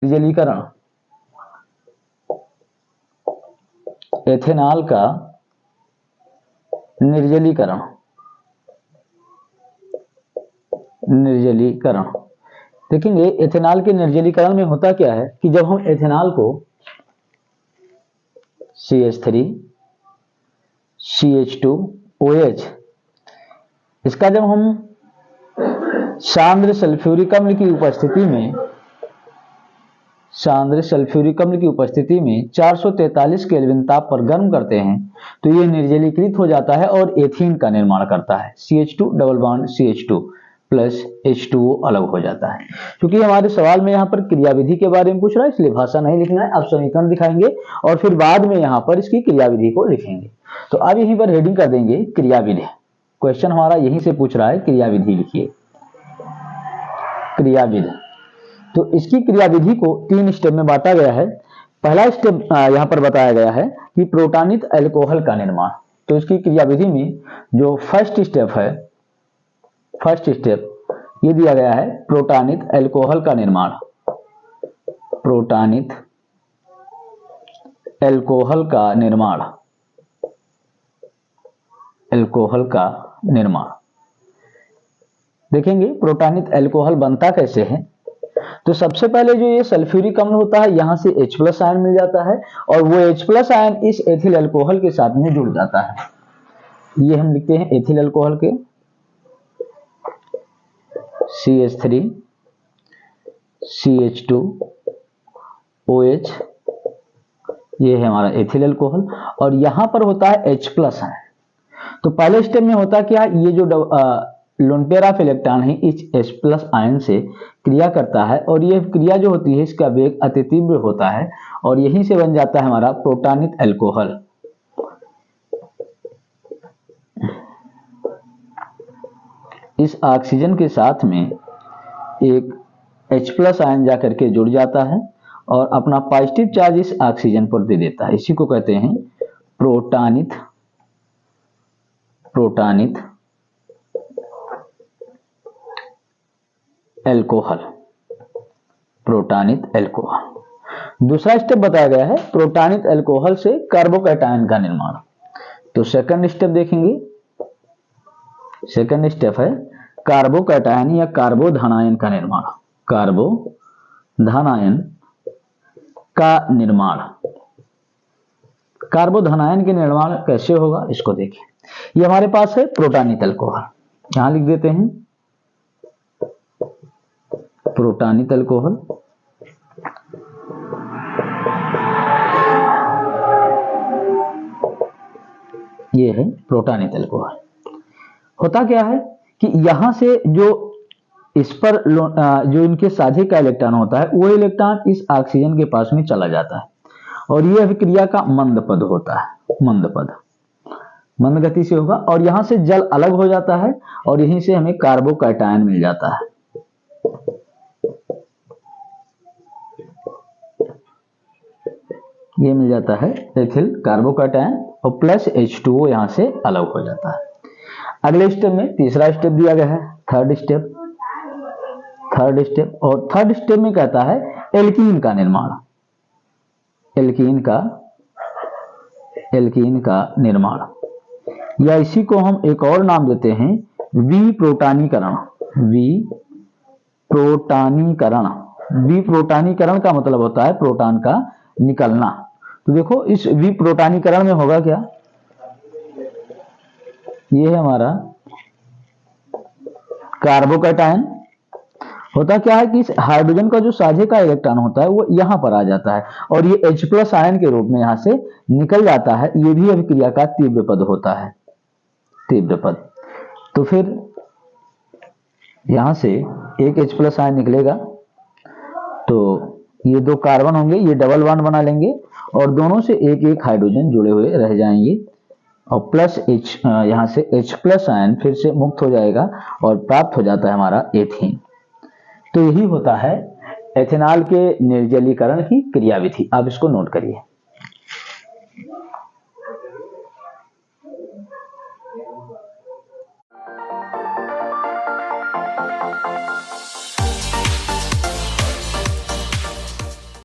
निर्जलीकरण, एथेनॉल का निर्जलीकरण, निर्जलीकरण देखेंगे। एथेनॉल के निर्जलीकरण में होता क्या है कि जब हम एथेनॉल को CH3 CH2 OH इसका जब हम सांद्र सल्फ्यूरिक अम्ल की उपस्थिति में, सांद्र सल्फ्यूरिक अम्ल की उपस्थिति में 443 केल्विन ताप पर गर्म करते हैं तो ये निर्जलीकृत हो जाता है और एथीन का निर्माण करता है। CH2 double bond CH2 plus H2O अलग हो जाता है। क्योंकि हमारे सवाल में यहाँ पर क्रियाविधि के बारे में पूछ रहा है इसलिए भाषा नहीं लिखना है, आप समीकरण दिखाएंगे और फिर बाद में यहाँ पर इसकी क्रियाविधि को लिखेंगे। तो अब यहीं पर हेडिंग कर देंगे क्रियाविधि। क्वेश्चन हमारा यहीं से पूछ रहा है क्रियाविधि लिखिए, क्रियाविधि। तो इसकी क्रियाविधि को 3 स्टेप में बांटा गया है। पहला स्टेप यहाँ पर बताया गया है कि प्रोटानित अल्कोहल का निर्माण। तो इसकी क्रियाविधि में जो फर्स्ट स्टेप है, फर्स्ट स्टेप ये दिया गया है प्रोटानित अल्कोहल का निर्माण, प्रोटानित अल्कोहल का निर्माण, अल्कोहल का निर्माण। देखेंगे प्रोटानित अल्कोहल बनता कैसे है। तो सबसे पहले जो ये सल्फ्यूरिक अम्ल होता है यहां से H+ आयन मिल जाता है और वो H+ आयन इस एथिल अल्कोहल के साथ में जुड़ जाता है। ये हम लिखते हैं एथिल अल्कोहल के CH3 CH2 OH, ये है हमारा एथिल अल्कोहल और यहां पर होता है H+ आयन। तो पहले स्टेप में होता क्या, ये जो लोन पेयर ऑफ इलेक्ट्रॉन है इस H+ आयन से क्रिया करता है और ये क्रिया जो होती है इसका वेग अति तीव्र होता है और यहीं से बन जाता है हमारा प्रोटानित अल्कोहल। इस ऑक्सीजन के साथ में एक H+ आयन जाकर के जुड़ जाता है और अपना पॉजिटिव चार्ज इस ऑक्सीजन पर दे देता है। इसी को कहते हैं प्रोटानित, प्रोटानित अल्कोहल, प्रोटानित अल्कोहल। दूसरा स्टेप बताया गया है प्रोटानित अल्कोहल से कार्बोकैटायन का निर्माण। तो सेकंड स्टेप देखेंगे, सेकंड स्टेप है कार्बोकैटायन या कार्बोधनायन का निर्माण, कार्बोधनायन का निर्माण। कार्बोधनायन के निर्माण कैसे होगा इसको देखें। ये हमारे पास है प्रोटानित अल्कोहल, यहां लिख देते हैं प्रोटानित अल्कोहल। ये है प्रोटानित अल्कोहल। होता क्या है कि यहां से जो इस पर जो इनके साझे का इलेक्ट्रॉन होता है वो इलेक्ट्रॉन इस ऑक्सीजन के पास में चला जाता है और यह अभिक्रिया का मंद पद होता है, मंद पद, मंद गति से होगा और यहां से जल अलग हो जाता है और यहीं से हमें कार्बोकैटायन मिल जाता है। ये मिल जाता है एथिल कार्बोकैटायन और प्लस H2O यहां से अलग हो जाता है। अगले स्टेप में तीसरा स्टेप दिया गया है, थर्ड स्टेप, थर्ड स्टेप। और थर्ड स्टेप में कहता है एल्कीन का निर्माण, एल्कीन का, एल्कीन का निर्माण या इसी को हम एक और नाम देते हैं विप्रोटानीकरण, विप्रोटानीकरण। विप्रोटानीकरण का मतलब होता है प्रोटॉन का निकलना। तो देखो इस विप्रोटानीकरण में होगा क्या, ये है हमारा कार्बोकैटायन। होता क्या है कि इस हाइड्रोजन का जो साझे का इलेक्ट्रॉन होता है वो यहां पर आ जाता है और ये H+ आयन के रूप में यहां से निकल जाता है। ये भी अभिक्रिया का तीव्र पद होता है, तीव्र पद। तो फिर यहां से एक H+ आयन निकलेगा तो ये 2 कार्बन होंगे, ये डबल बॉन्ड बना लेंगे और दोनों से एक एक हाइड्रोजन जुड़े हुए रह जाएंगे और प्लस H, यहां से H+ आयन फिर से मुक्त हो जाएगा और प्राप्त हो जाता है हमारा एथीन। तो यही होता है एथेनॉल के निर्जलीकरण की क्रियाविधि। आप इसको नोट करिए।